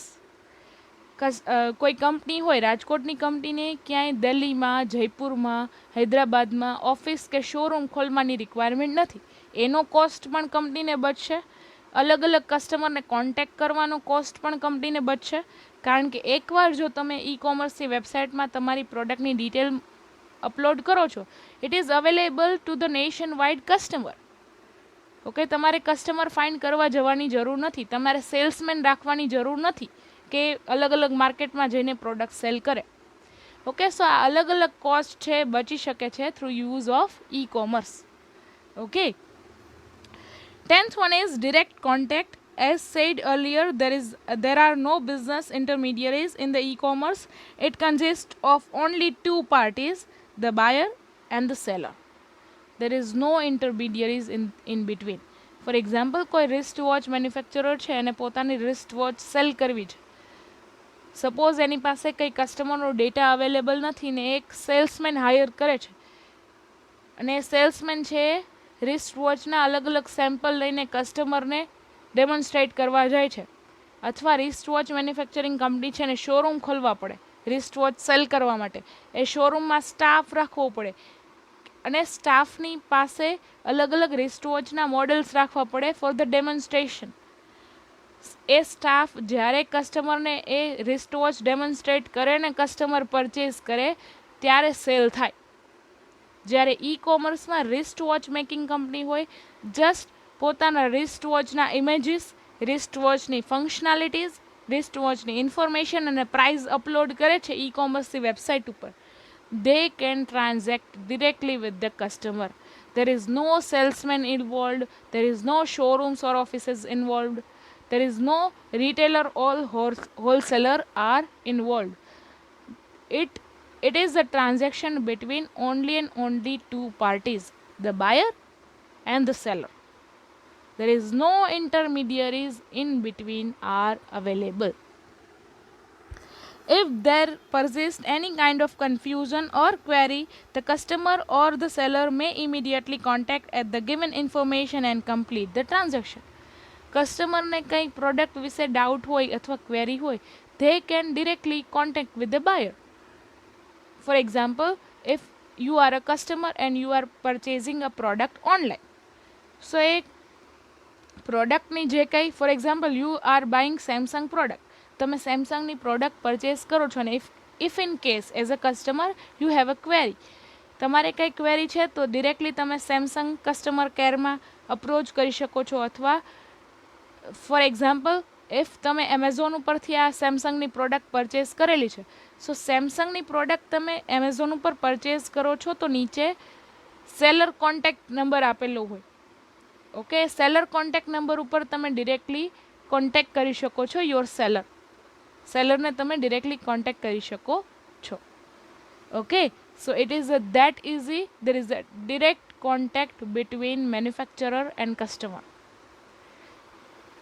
કોઈ company હોય, રાજકોટની કંપનીને ક્યાંય દિલ્હીમાં, જયપુરમાં, હૈદરાબાદમાં ઓફિસ કે શોરૂમ ખોલવાની રિક્વાયરમેન્ટ નથી, એનો કોસ્ટ પણ કંપનીને બચશે. અલગ અલગ કસ્ટમરને કોન્ટેક્ટ કરવાનો કોસ્ટ પણ કંપનીને બચશે, કારણ કે એકવાર જો તમે ઈ કોમર્સની વેબસાઇટમાં તમારી પ્રોડક્ટની ડિટેલ અપલોડ કરો છો, it is available to the nation wide customer. Okay, તમારે કસ્ટમર ફાઇન્ડ કરવા જવાની જરૂર નથી, તમારે સેલ્સમેન રાખવાની જરૂર નથી કે અલગ અલગ માર્કેટમાં જઈને પ્રોડક્ટ સેલ કરે. ઓકે, સો આ અલગ અલગ કોસ્ટ છે બચી શકે છે through use of e commerce. Okay, 10th one is direct contact. As said earlier, there are no business intermediaries in the e-commerce. It consists of only two parties, the buyer and the seller. There is no intermediaries in between. For example, કોઈ wrist watch manufacturer છે અને પોતાની wrist watch cell કરવી છે. Suppose એની પાસે કંઈ કસ્ટમરનો data available નથી ને એક સેલ્સમેન હાયર કરે છે, અને સેલ્સમેન છે રિસ્ટ વોચના અલગ અલગ સેમ્પલ લઈને કસ્ટમરને ડેમોન્સ્ટ્રેટ કરવા જાય છે, અથવા રિસ્ટ વોચ મેન્યુફેક્ચરિંગ કંપની છે ને શોરૂમ ખોલવા પડે રિસ્ટ વોચ સેલ કરવા માટે, એ શોરૂમમાં સ્ટાફ રાખવો પડે અને સ્ટાફની પાસે અલગ અલગ રિસ્ટ વોચના મોડલ્સ રાખવા પડે for the demonstration. A staff જ્યારે કસ્ટમરને એ રિસ્ટ વોચ ડેમોન્સ્ટ્રેટ કરે ને કસ્ટમર પરચેઝ કરે ત્યારે સેલ થાય. જ્યારે ઈ કોમર્સમાં રિસ્ટ વોચ મેકિંગ કંપની હોય, જસ્ટ પોતાના રિસ્ટ વોચના ઇમેજીસ, રિસ્ટ વોચની ફંક્શનાલિટીઝ, રિસ્ટ વોચની ઇન્ફોર્મેશન અને પ્રાઇસ અપલોડ કરે છે ઈ કોમર્સની વેબસાઇટ ઉપર. They can transact directly with the customer. There is no salesman involved, there is no showrooms or offices involved, there is no retailer or wholesaler are involved. It is a transaction between only and only two parties, the buyer and the seller. There is no intermediaries in between are available. If there persists any kind of confusion or query, the customer or the seller may immediately contact at the given information and complete the transaction. કસ્ટમરને કંઈ product વિશે doubt હોય અથવા query હોય, they can directly contact with the buyer. For example, if you are a customer and you are purchasing a product online, so એ પ્રોડક્ટની જે કંઈ, four example you are buying Samsung product, તમે સેમસંગની product purchase કરો છો ને if in case as a customer you have a query, તમારે કંઈ query છે તો ડિરેક્ટલી તમે સેમસંગ કસ્ટમર કેરમાં અપ્રોચ કરી શકો છો. અથવા ફોર એક્ઝામ્પલ ઇફ તમે એમેઝોન ઉપરથી આ સેમસંગની પ્રોડક્ટ પરચેસ કરેલી છે, સો સેમસંગની પ્રોડક્ટ તમે એમેઝોન ઉપર પરચેસ કરો છો તો નીચે સેલર કોન્ટેક્ટ નંબર આપેલો હોય. ઓકે, સેલર કોન્ટેક્ટ નંબર ઉપર તમે ડિરેક્ટલી કોન્ટેક્ટ કરી શકો છો યોર સેલરને તમે ડિરેક્ટલી કોન્ટેક્ટ કરી શકો છો. Okay, so it is that easy. There is a direct contact between manufacturer and customer.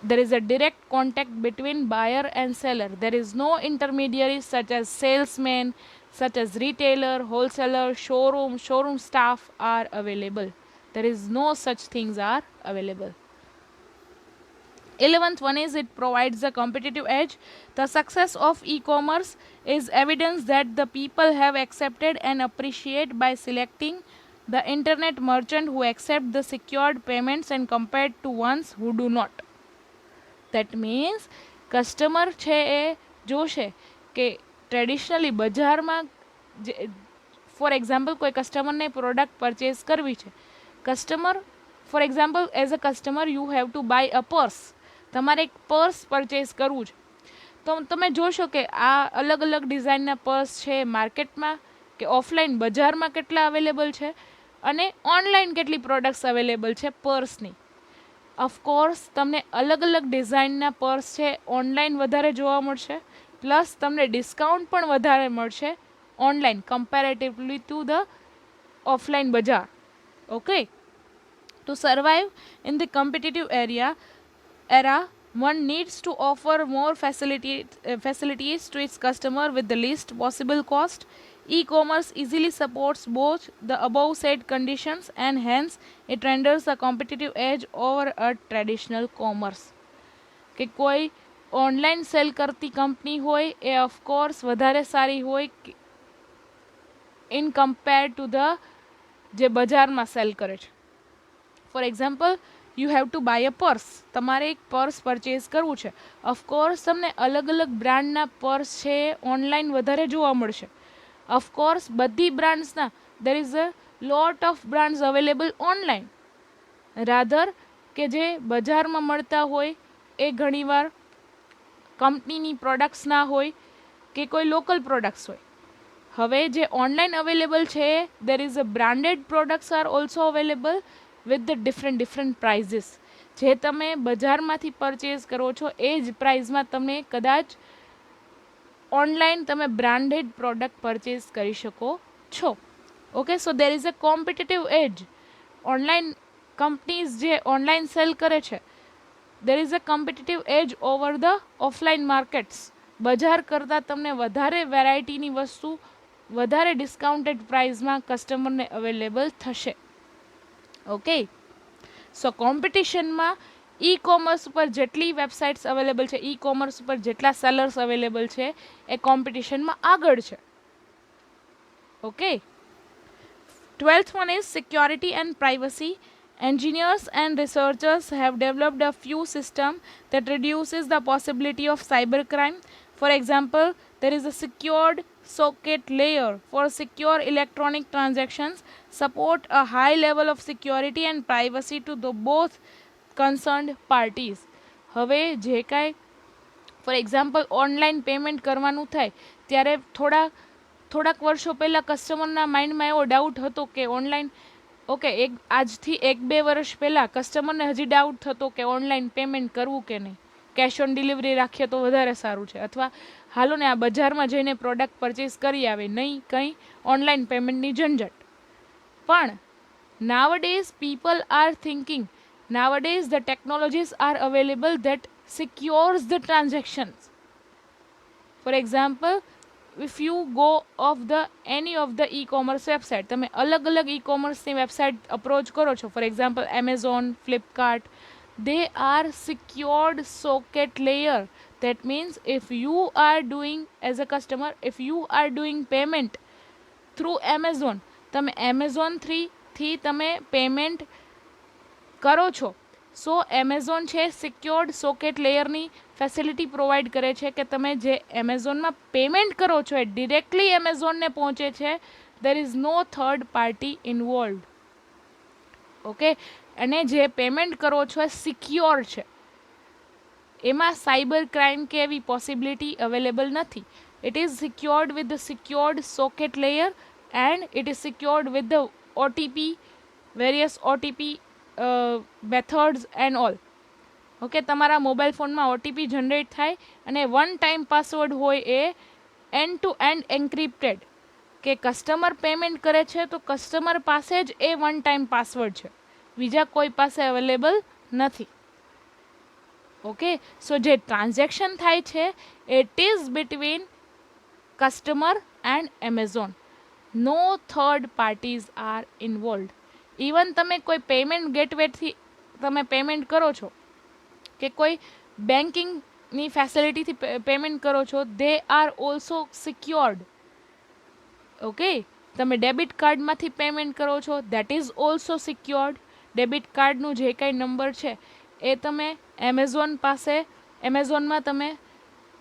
There is a direct contact between buyer and seller. There is no intermediaries such as salesman, such as retailer, wholesaler, showroom staff are available. There is no such things are available. 11th one is it provides a competitive edge. The success of e-commerce is evidence that the people have accepted and appreciate by selecting the internet merchant who accept the secured payments and compared to ones who do not. That means customer છે એ જોશે કે traditionally બજારમાં for example કોઈ કસ્ટમરને product purchase કરવી છે, customer for example as a customer you have to buy a purse, તમારે એક પર્સ પરચેસ કરવું છે, તો તમે જોશો કે આ અલગ અલગ ડિઝાઇનના પર્સ છે માર્કેટમાં કે ઓફલાઈન બજારમાં કેટલા અવેલેબલ છે અને ઓનલાઈન કેટલી પ્રોડક્ટ્સ અવેલેબલ છે પર્સની. ઓફકોર્સ તમને અલગ અલગ ડિઝાઇનના પર્સ છે ઓનલાઈન વધારે જોવા મળશે, પ્લસ તમને ડિસ્કાઉન્ટ પણ વધારે મળશે online comparatively to the offline બજાર. Okay, to survive in the competitive era, One needs to offer more facilities to its customer with the least possible cost. E-commerce easily supports both the above said conditions and hence it renders a competitive edge over a traditional commerce. કે કોઈ online sale કરતી company હોય એ of course વધારે સારી હોય in compare to the જે બજારમાં sell કરે છે. For example, you have to buy a purse. તમારે એક પર્સ પરચેઝ કરવું છે. ઓફકોર્સ તમને અલગ અલગ બ્રાન્ડના પર્સ છે ઓનલાઈન વધારે જોવા મળશે. ઓફકોર્સ બધી બ્રાન્ડ્સના there is a lot of brands available online rather કે જે બજારમાં મળતા હોય એ ઘણીવાર કંપનીની પ્રોડક્ટ્સ ના હોય કે કોઈ લોકલ પ્રોડક્ટ્સ હોય. હવે જે ઓનલાઈન અવેલેબલ છે there is a branded products are also available with the different prices. જે તમે બજારમાંથી પરચેઝ કરો છો એ જ પ્રાઇઝમાં તમને કદાચ ઓનલાઈન તમે બ્રાન્ડેડ પ્રોડક્ટ પરચેઝ કરી શકો છો. Okay, so there is a competitive edge. Online companies જે ઓનલાઈન સેલ કરે છે there is a competitive edge over the offline markets. બજાર કરતાં તમને વધારે વેરાયટીની વસ્તુ વધારે ડિસ્કાઉન્ટેડ પ્રાઇઝમાં કસ્ટમરને અવેલેબલ થશે. ઓકે, સો કોમ્પિટિશનમાં ઈ કોમર્સ ઉપર જેટલી વેબસાઇટ્સ અવેલેબલ છે, ઈ કોમર્સ ઉપર જેટલા સેલર્સ અવેલેબલ છે એ કોમ્પિટિશનમાં આગળ છે. Okay, 12th one is security and privacy. Engineers and researchers have developed a few systems that reduces the possibility of cybercrime. For example, there is a secured socket layer for secure electronic transactions, support a high level of security and privacy to the both concerned parties. હવે જે કાંઈ for example online payment કરવાનું થાય ત્યારે થોડાક વર્ષો પહેલાં કસ્ટમરના માઇન્ડમાં એવો ડાઉટ હતો કે ઓનલાઈન ઓકે આજથી 1-2 વર્ષ પહેલાં કસ્ટમરને હજી ડાઉટ થતો કે ઓનલાઈન પેમેન્ટ કરવું કે નહીં, કેશ ઓન ડિલિવરી રાખીએ તો વધારે સારું છે, અથવા હાલો ને આ બજારમાં જઈને પ્રોડક્ટ પરચેઝ કરી આવે, નહીં કંઈ ઓનલાઈન પેમેન્ટની ઝંઝટ. પણ nowadays people are thinking, nowadays the technologies are available that secures the transactions. For example, if you go of the any of the e-commerce website, તમે અલગ અલગ e-commerceની વેબસાઇટ અપ્રોચ કરો છો, for example Amazon, Flipkart, they are secured socket layer. That means if you are doing as a customer, if you are doing payment through Amazon, તમે Amazon થી તમે payment કરો છો, સો એમેઝોન છે સિક્યોર્ડ સોકેટ લેયરની facility provide કરે છે કે તમે જે એમેઝોનમાં પેમેન્ટ કરો છો એ ડિરેક્ટલી એમેઝોનને પહોંચે છે. There is no third party involve. Okay, અને જે પેમેન્ટ કરો છો એ સિક્યોર છે, એમાં સાયબર ક્રાઇમ કે એવી પોસિબિલિટી અવેલેબલ નથી. It is secured with the secured socket layer and it is secured with the OTP, various OTP methods and all. Okay, તમારા મોબાઈલ ફોનમાં ઓટીપી જનરેટ થાય અને 1 ટાઈમ પાસવર્ડ હોય એ એન્ડ ટુ એન્ડ એન્ક્રિપ્ટેડ. કે customer payment કરે છે તો customer પાસે જ એ 1 ટાઈમ પાસવર્ડ છે, બીજા કોઈ પાસે અવેલેબલ નથી. ઓકે, સો જે ટ્રાન્ઝેક્શન થાય છે it is between customer and Amazon. No third parties are involve. Even તમે કોઈ પેમેન્ટ ગેટવેથી તમે પેમેન્ટ કરો છો કે કોઈ બેન્કિંગની ફેસિલિટીથી પેમેન્ટ કરો છો, they are also secured. Okay, તમે ડેબિટ કાર્ડમાંથી પેમેન્ટ કરો છો, that is also secured. Debit કાર્ડનું જે કાંઈ નંબર છે એ તમે એમેઝોનમાં તમે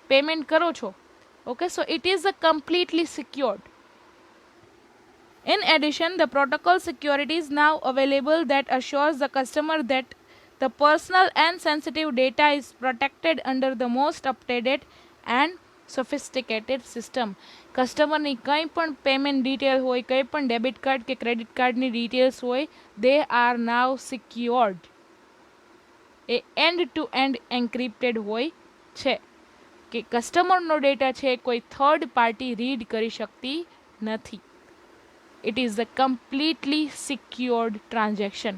પેમેન્ટ કરો છો. Okay, so it is a completely secured. In addition, the protocol security is now available that assures the customer that the personal and sensitive data is protected under the most up-to-date and sophisticated system. કસ્ટમરની કંઈ પણ payment detail હોય, કંઈ પણ debit card કે credit કાર્ડની details હોય, they are now secured. એ એન્ડ ટુ એન્ડ એન્ક્રિપ્ટેડ હોય છે કે કસ્ટમરનો ડેટા છે કોઈ થર્ડ પાર્ટી રીડ કરી શકતી નથી. It is a completely secured transaction.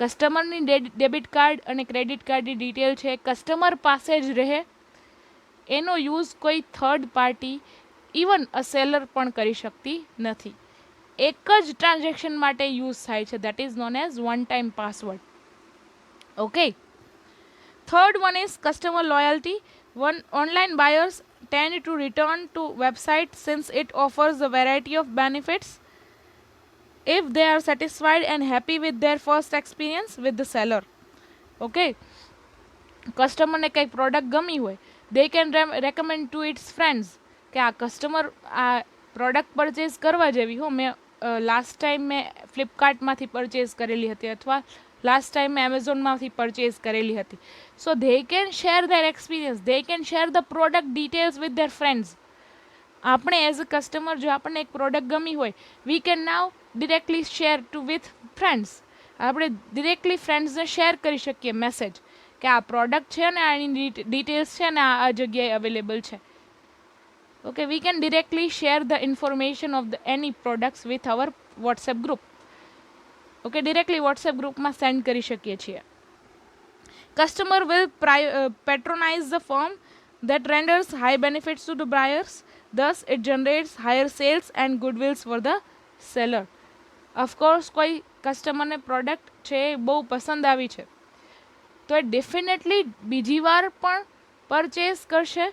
કસ્ટમરની ડેબિટ કાર્ડ અને ક્રેડિટ કાર્ડની ડિટેલ છે કસ્ટમર પાસે જ રહે, એનો યુઝ કોઈ third party even a seller પણ કરી શકતી નથી. એક જ ટ્રાન્ઝેક્શન માટે યુઝ થાય છે, that is known as one time password. Okay. Third one is customer loyalty. Online buyers tend to return to website since it offers a variety of benefits if they are satisfied and happy with their first experience with the seller. Okay. કસ્ટમરને કંઈક product ગમી હોય, they can recommend to its friends કે આ customer આ product purchase કરવા જેવી હો, મેં લાસ્ટ ટાઈમ મેં ફ્લિપકાર્ટમાંથી પરચેઝ કરેલી હતી અથવા લાસ્ટ ટાઈમ મેં એમેઝોનમાંથી પરચેઝ કરેલી હતી. So they can share their experience, they can share the product details with their friends. આપણે એઝ અ કસ્ટમર જો આપણને એક પ્રોડક્ટ ગમી હોય, we can now directly share to with friends. આપણે ડિરેક્ટલી ફ્રેન્ડ્સને શેર કરી શકીએ મેસેજ કે આ પ્રોડક્ટ છે ને આની ડિટેલ્સ છે ને આ જગ્યાએ અવેલેબલ છે. Okay, we can directly share the information of the એની products with our WhatsApp group. Okay, directly WhatsApp ગ્રુપમાં સેન્ડ કરી શકીએ છીએ. Customer will patronize the firm that renders high benefits to the buyers, thus it generates higher sales and goodwills for the seller. Of course કોઈ કસ્ટમરને product છે એ બહુ પસંદ આવી છે તો એ ડેફિનેટલી બીજી વાર પણ પરચેઝ કરશે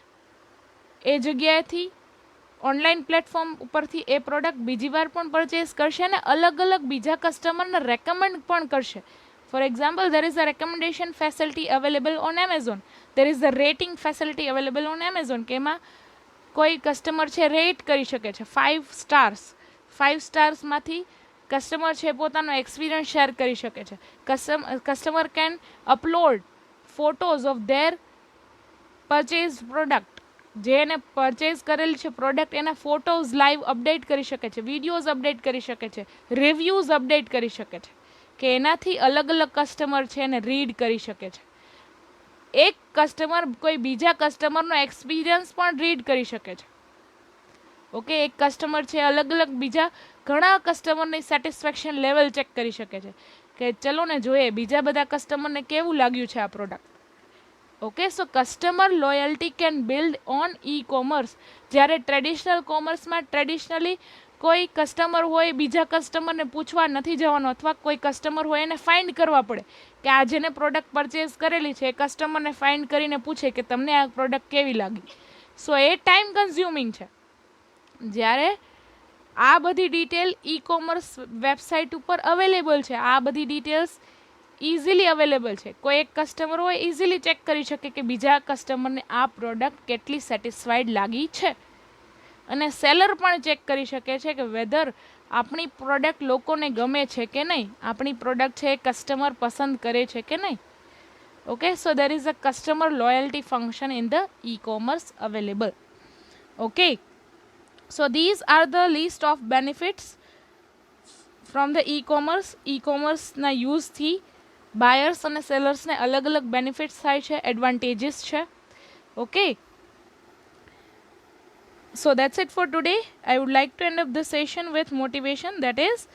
એ જગ્યાએથી, ઓનલાઈન પ્લેટફોર્મ ઉપરથી એ પ્રોડક્ટ બીજી વાર પણ પરચેઝ કરશે અને અલગ અલગ બીજા કસ્ટમરને રેકમેન્ડ પણ કરશે. For example, there is a recommendation facility available on Amazon. There is a rating facility available on Amazon કે એમાં કોઈ કસ્ટમર છે રેટ કરી શકે છે 5 સ્ટાર્સ. 5 સ્ટાર્સમાંથી કસ્ટમર છે પોતાનો એક્સપિરિયન્સ શેર કરી શકે છે. Customer can upload photos of their purchase product, જે એને પરચેઝ કરેલી છે પ્રોડક્ટ એના ફોટોઝ લાઈવ અપડેટ કરી શકે છે, વિડીયોઝ અપડેટ કરી શકે છે, રિવ્યૂઝ અપડેટ કરી શકે છે કે એનાથી અલગ અલગ કસ્ટમર છે એને રીડ કરી શકે છે. એક કસ્ટમર કોઈ બીજા કસ્ટમરનો એક્સપિરિયન્સ પણ રીડ કરી શકે છે. ઓકે, એક કસ્ટમર છે અલગ અલગ બીજા ઘણા કસ્ટમરની સેટિસ્ફેક્શન લેવલ ચેક કરી શકે છે કે ચલો ને જોઈએ બીજા બધા કસ્ટમરને કેવું લાગ્યું છે આ product. Okay, so customer loyalty can build on e commerce. જ્યારે ટ્રેડિશનલ કોમર્સમાં ટ્રેડિશનલી કોઈ કસ્ટમર હોય બીજા કસ્ટમરને પૂછવા નથી જવાનું અથવા કોઈ કસ્ટમર હોય એને ફાઇન્ડ કરવા પડે કે આ જેને પ્રોડક્ટ પરચેઝ કરેલી છે એ કસ્ટમરને ફાઇન્ડ કરીને પૂછે કે તમને આ પ્રોડક્ટ કેવી લાગી. સો એ ટાઈમ કન્ઝ્યુમિંગ છે. જ્યારે આ બધી ડિટેલ ઈ કોમર્સ વેબસાઇટ ઉપર અવેલેબલ છે, આ બધી ડિટેલ્સ ઇઝીલી અવેલેબલ છે. કોઈ એક કસ્ટમર હોય ઇઝીલી ચેક કરી શકે કે બીજા કસ્ટમરને આ પ્રોડક્ટ કેટલી સેટિસ્ફાઈડ લાગી છે અને સેલર પણ ચેક કરી શકે છે કે વેધર આપણી પ્રોડક્ટ લોકોને ગમે છે કે નહીં, આપણી પ્રોડક્ટ છે એ કસ્ટમર પસંદ કરે છે કે નહીં. Okay, so there is a customer loyalty function in the e commerce available. Okay, so these are the list of benefits from the e commerce. ઈ કોમર્સના યુઝથી બાયર્સ અને સેલર્સને અલગ અલગ બેનિફિટ્સ થાય છે, એડવાન્ટેજીસ છે. Okay, so that's it for today. I would like to end up this session with motivation, that is,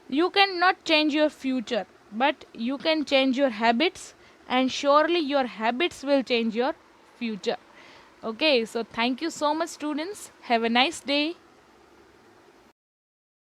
you cannot change your future but you can change your habits, and surely your habits will change your future. Okay, so thank you so much students. Have a nice day.